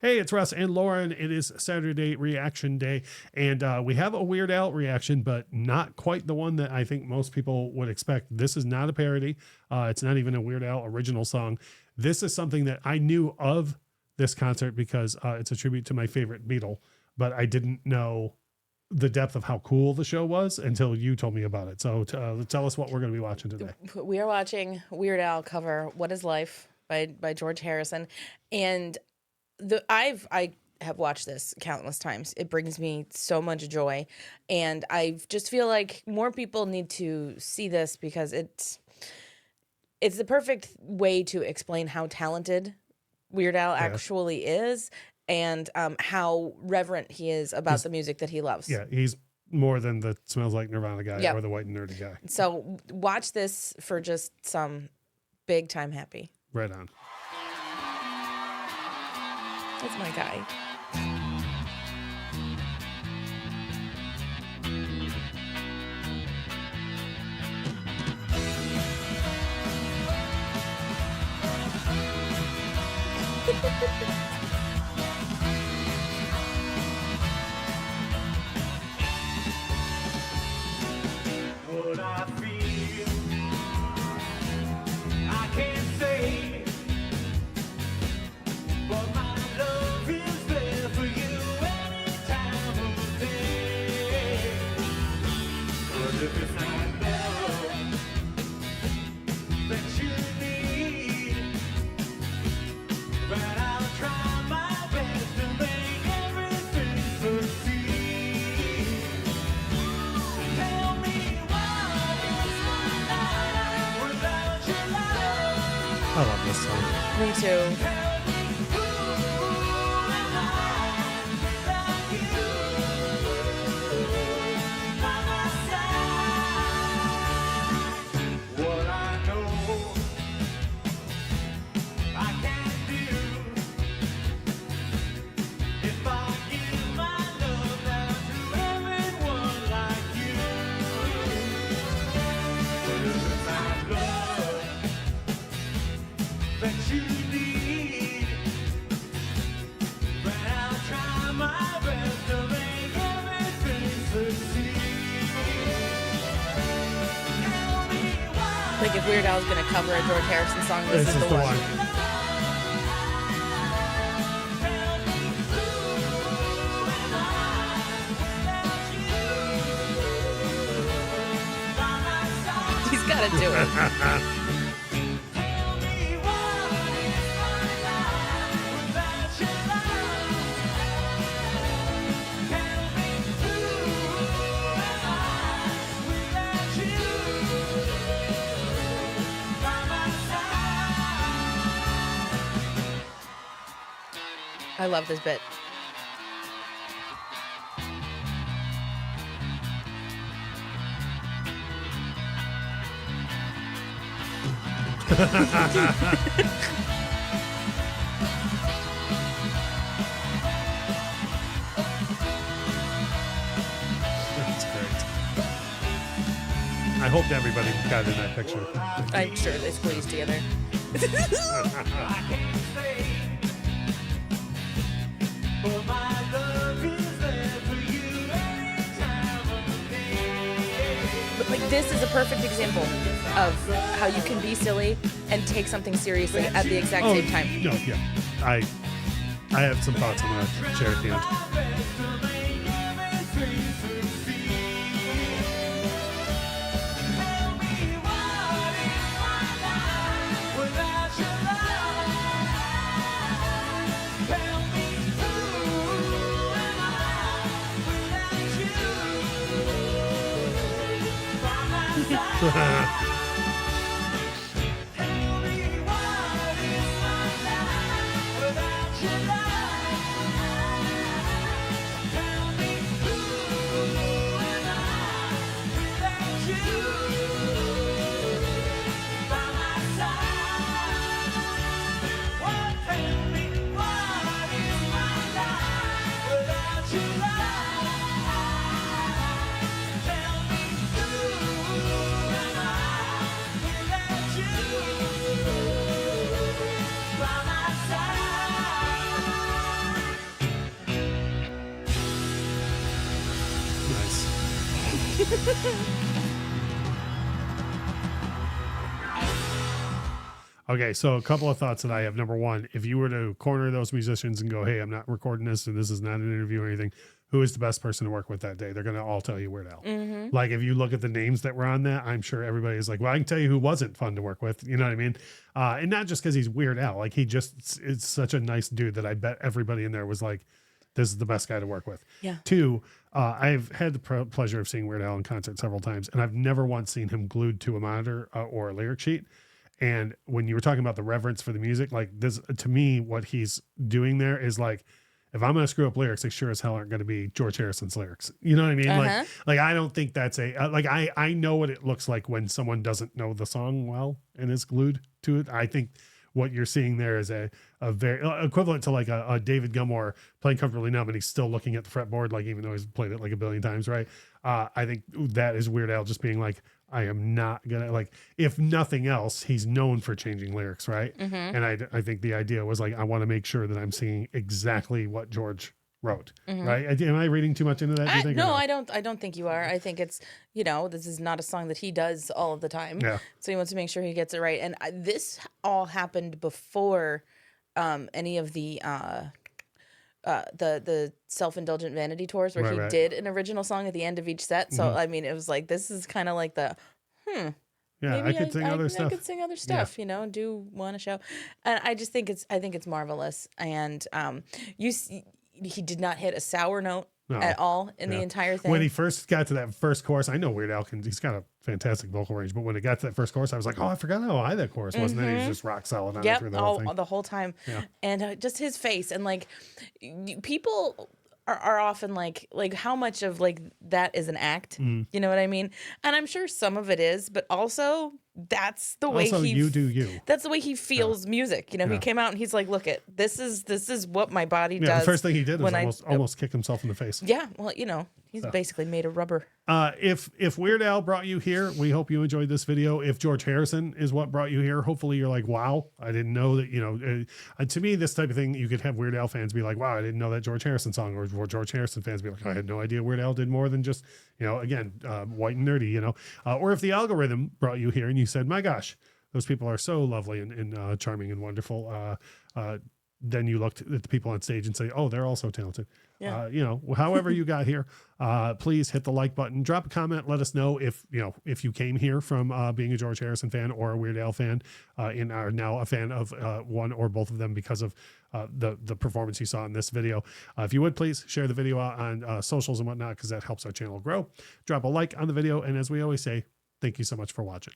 Hey, it's Russ and Lauren. It is Saturday Reaction Day, and we have a Weird Al reaction, but not quite the one that I think most people would expect. This is not a parody. It's not even a Weird Al original song. This is something that I knew of this concert because it's a tribute to my favorite Beatle, but I didn't know the depth of how cool the show was until you told me about it. So tell us what we're going to be watching today. We are watching Weird Al cover "What Is Life" by George Harrison, and I have watched this countless times. It brings me so much joy, and I just feel like more people need to see this because it's the perfect way to explain how talented Weird Al actually is, and how reverent he is about the music that he loves. Yeah, he's more than the Smells Like Nirvana guy or the white and nerdy guy. So watch this for just some big time happy. Right on. That's my guy. What I feel, I can't say, but my love is there for you any time of the day. But if it's not love that you need, then I'll try my best to make everything succeed. Tell me what is my life without your love? I love this song. Me too. Tell me who am I without you by my side? What I know I can't do if I give my love now to everyone like you. But if it's not love that you need, then I'll try my best to make everything succeed. Tell me why. Like if Weird Al's gonna cover a George Harrison song, this is the one. He's gotta do it. I love this bit. That's great. I hope everybody got in that picture. I'm sure they squeezed together. I can't say, but my love is there for you any time of the day. But like this is a perfect example of how you can be silly and take something seriously at the exact same time. No, yeah. I have some thoughts I'm going to share at the end. My best to make everything succeed. Tell me what is my life without your love? Tell me who am I without you by my side? Tell me what is my life without your love? Tell me who am I without you by my side? Oh, tell me what is my life without your love? Tell me who am I Okay, so a couple of thoughts that I have. Number one, if you were to corner those musicians and go, hey, I'm not recording this and this is not an interview or anything, who is the best person to work with that day? They're going to all tell you Weird Al. Like, if you look at the names that were on that, I'm sure everybody is like, well, I can tell you who wasn't fun to work with. You know what I mean? And not just because he's Weird Al. Like, he just is such a nice dude that I bet everybody in there was like, this is the best guy to work with. Yeah. Two, I've had the pleasure of seeing Weird Al in concert several times, and I've never once seen him glued to a monitor or a lyric sheet. And when you were talking about the reverence for the music, like this, to me, what he's doing there is like, if I'm going to screw up lyrics, they sure as hell aren't going to be George Harrison's lyrics. You know what I mean? Like I don't think that's like, I know what it looks like when someone doesn't know the song well and is glued to it. I think what you're seeing there is a very equivalent to like a David Gilmour playing Comfortably Numb and he's still looking at the fretboard, like even though he's played it like a billion times, right? I think that is Weird Al just being like, I am not gonna, like, if nothing else, he's known for changing lyrics, right? And I think the idea was like, I want to make sure that I'm singing exactly what George wrote, right? Am I reading too much into that? Do you think, no, or I don't think you are. I think it's, this is not a song that he does all of the time. Yeah. So he wants to make sure he gets it right. And this all happened before any of the self-indulgent vanity tours where he did an original song at the end of each set. So I mean, it was like, this is kind of like the Yeah, maybe I could sing other stuff. I could sing other stuff, do want to show. And I just think it's marvelous. And he did not hit a sour note at all in the entire thing. When he first got to that first chorus, I know Weird Al he's got a fantastic vocal range, but when it got to that first chorus, I was like, oh, I forgot how high that chorus was. And then he's just rock solid on it through the whole thing. The whole time. Yeah. And just his face and like people are often like how much of like that is an act, you know what I mean? And I'm sure some of it is, but also that's the way that's the way he feels music. He came out and he's like, look it, this is what my body does. The first thing he did was almost kick himself in the face. Yeah. Well, he's basically made of rubber. If Weird Al brought you here, we hope you enjoyed this video. If George Harrison is what brought you here, hopefully you're like, wow, I didn't know that, to me, this type of thing, you could have Weird Al fans be like, wow, I didn't know that George Harrison song, or George Harrison fans be like, I had no idea Weird Al did more than just, again, white and nerdy, or if the algorithm brought you here and you said, my gosh, those people are so lovely and charming and wonderful. Then you looked at the people on stage and say, oh, they're also talented. Yeah. However you got here, please hit the like button, drop a comment, let us know if you came here from being a George Harrison fan or a Weird Al fan, and are now a fan of one or both of them because of the performance you saw in this video. If you would, please share the video out on socials and whatnot, because that helps our channel grow. Drop a like on the video, and as we always say, thank you so much for watching.